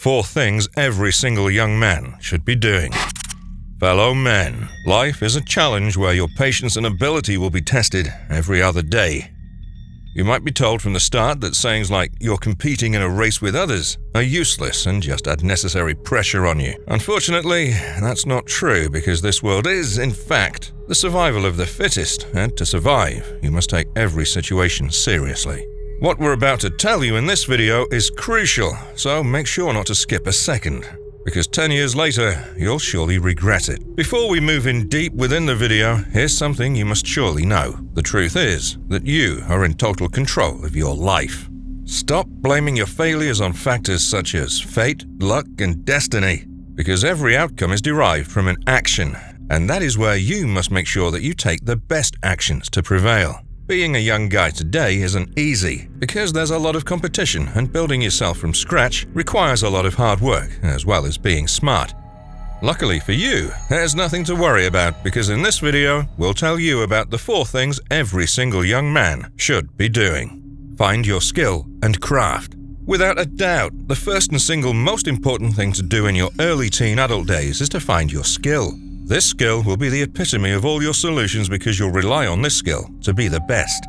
4 things every single young man should be doing. Fellow men, life is a challenge where your patience and ability will be tested every other day. You might be told from the start that sayings like "you're competing in a race with others" are useless and just add necessary pressure on you. Unfortunately, that's not true because this world is, in fact, the survival of the fittest, and to survive, you must take every situation seriously. What we're about to tell you in this video is crucial, so make sure not to skip a second, because 10 years later, you'll surely regret it. Before we move in deep within the video, here's something you must surely know. The truth is that you are in total control of your life. Stop blaming your failures on factors such as fate, luck, and destiny, because every outcome is derived from an action, and that is where you must make sure that you take the best actions to prevail. Being a young guy today isn't easy because there's a lot of competition, and building yourself from scratch requires a lot of hard work as well as being smart. Luckily for you, there's nothing to worry about because in this video, we'll tell you about the 4 things every single young man should be doing. Find your skill and craft. Without a doubt, the first and single most important thing to do in your early teen adult days is to find your skill. This skill will be the epitome of all your solutions because you'll rely on this skill to be the best.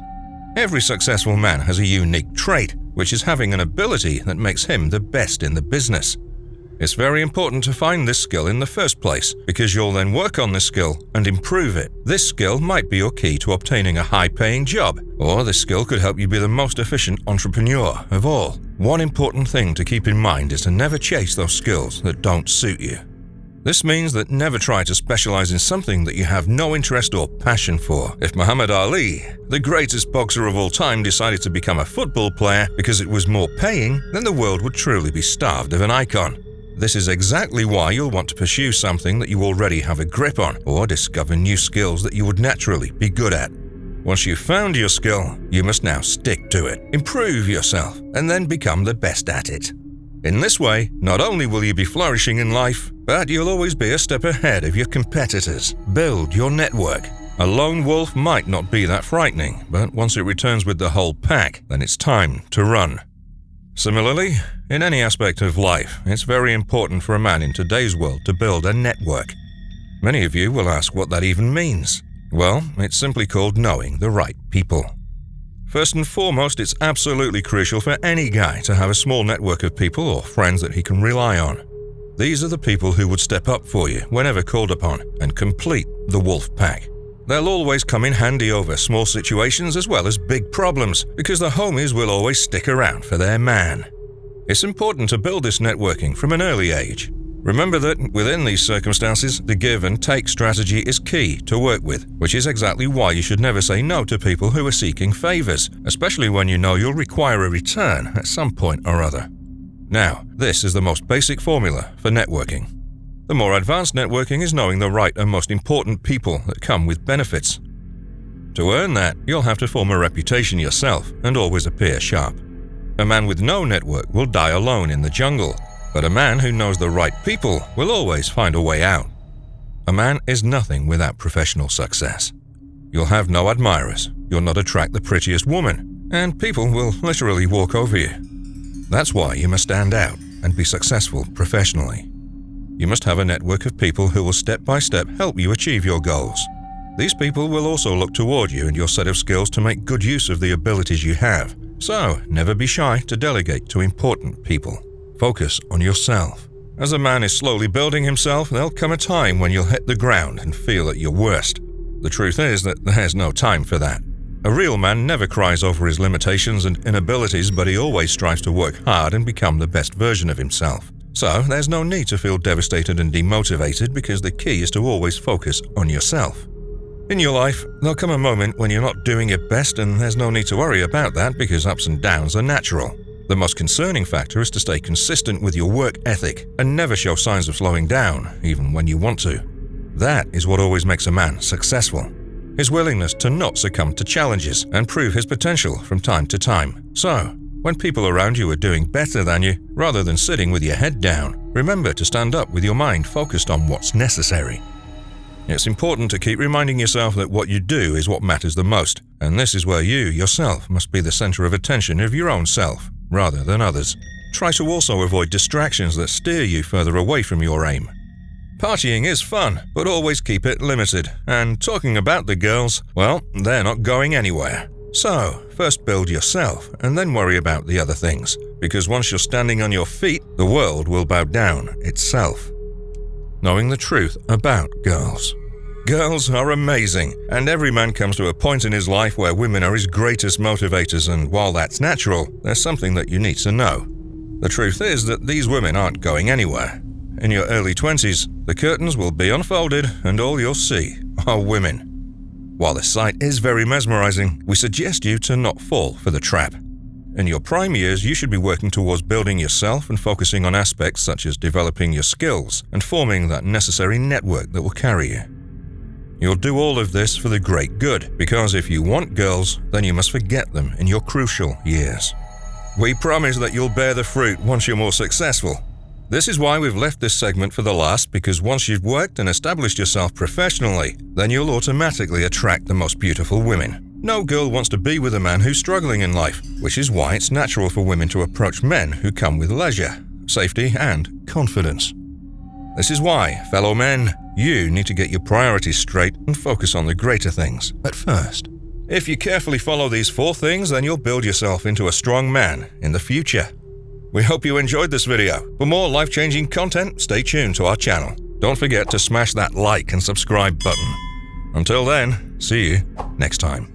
Every successful man has a unique trait, which is having an ability that makes him the best in the business. It's very important to find this skill in the first place because you'll then work on this skill and improve it. This skill might be your key to obtaining a high-paying job, or this skill could help you be the most efficient entrepreneur of all. One important thing to keep in mind is to never chase those skills that don't suit you. This means that never try to specialize in something that you have no interest or passion for. If Muhammad Ali, the greatest boxer of all time, decided to become a football player because it was more paying, then the world would truly be starved of an icon. This is exactly why you'll want to pursue something that you already have a grip on, or discover new skills that you would naturally be good at. Once you've found your skill, you must now stick to it, improve yourself, and then become the best at it. In this way, not only will you be flourishing in life, but you'll always be a step ahead of your competitors. Build your network. A lone wolf might not be that frightening, but once it returns with the whole pack, then it's time to run. Similarly, in any aspect of life, it's very important for a man in today's world to build a network. Many of you will ask what that even means. Well, it's simply called knowing the right people. First and foremost, it's absolutely crucial for any guy to have a small network of people or friends that he can rely on. These are the people who would step up for you whenever called upon and complete the wolf pack. They'll always come in handy over small situations as well as big problems because the homies will always stick around for their man. It's important to build this networking from an early age. Remember that within these circumstances, the give and take strategy is key to work with, which is exactly why you should never say no to people who are seeking favors, especially when you know you'll require a return at some point or other. Now, this is the most basic formula for networking. The more advanced networking is knowing the right and most important people that come with benefits. To earn that, you'll have to form a reputation yourself and always appear sharp. A man with no network will die alone in the jungle, but a man who knows the right people will always find a way out. A man is nothing without professional success. You'll have no admirers, you'll not attract the prettiest woman, and people will literally walk over you. That's why you must stand out and be successful professionally. You must have a network of people who will step by step help you achieve your goals. These people will also look toward you and your set of skills to make good use of the abilities you have. So, never be shy to delegate to important people. Focus on yourself. As a man is slowly building himself, there'll come a time when you'll hit the ground and feel at your worst. The truth is that there's no time for that. A real man never cries over his limitations and inabilities, but he always strives to work hard and become the best version of himself. So, there's no need to feel devastated and demotivated because the key is to always focus on yourself. In your life, there'll come a moment when you're not doing your best, and there's no need to worry about that because ups and downs are natural. The most concerning factor is to stay consistent with your work ethic and never show signs of slowing down, even when you want to. That is what always makes a man successful. His willingness to not succumb to challenges and prove his potential from time to time. So, when people around you are doing better than you, rather than sitting with your head down, remember to stand up with your mind focused on what's necessary. It's important to keep reminding yourself that what you do is what matters the most, and this is where you, yourself, must be the center of attention of your own self, rather than others. try to also avoid distractions that steer you further away from your aim. Partying is fun, but always keep it limited. And talking about the girls, well, they're not going anywhere. So, first build yourself, and then worry about the other things. Because once you're standing on your feet, the world will bow down itself. Knowing the truth about girls. Girls are amazing, and every man comes to a point in his life where women are his greatest motivators, and while that's natural, there's something that you need to know. The truth is that these women aren't going anywhere. In your early 20s, the curtains will be unfolded and all you'll see are women. While the sight is very mesmerizing, we suggest you to not fall for the trap. In your prime years, you should be working towards building yourself and focusing on aspects such as developing your skills and forming that necessary network that will carry you. You'll do all of this for the great good, because if you want girls, then you must forget them in your crucial years. We promise that you'll bear the fruit once you're more successful. This is why we've left this segment for the last, because once you've worked and established yourself professionally, then you'll automatically attract the most beautiful women. No girl wants to be with a man who's struggling in life, which is why it's natural for women to approach men who come with leisure, safety, and confidence. This is why, fellow men, you need to get your priorities straight and focus on the greater things at first. If you carefully follow these 4 things, then you'll build yourself into a strong man in the future. We hope you enjoyed this video. For more life-changing content, stay tuned to our channel. Don't forget to smash that like and subscribe button. Until then, see you next time.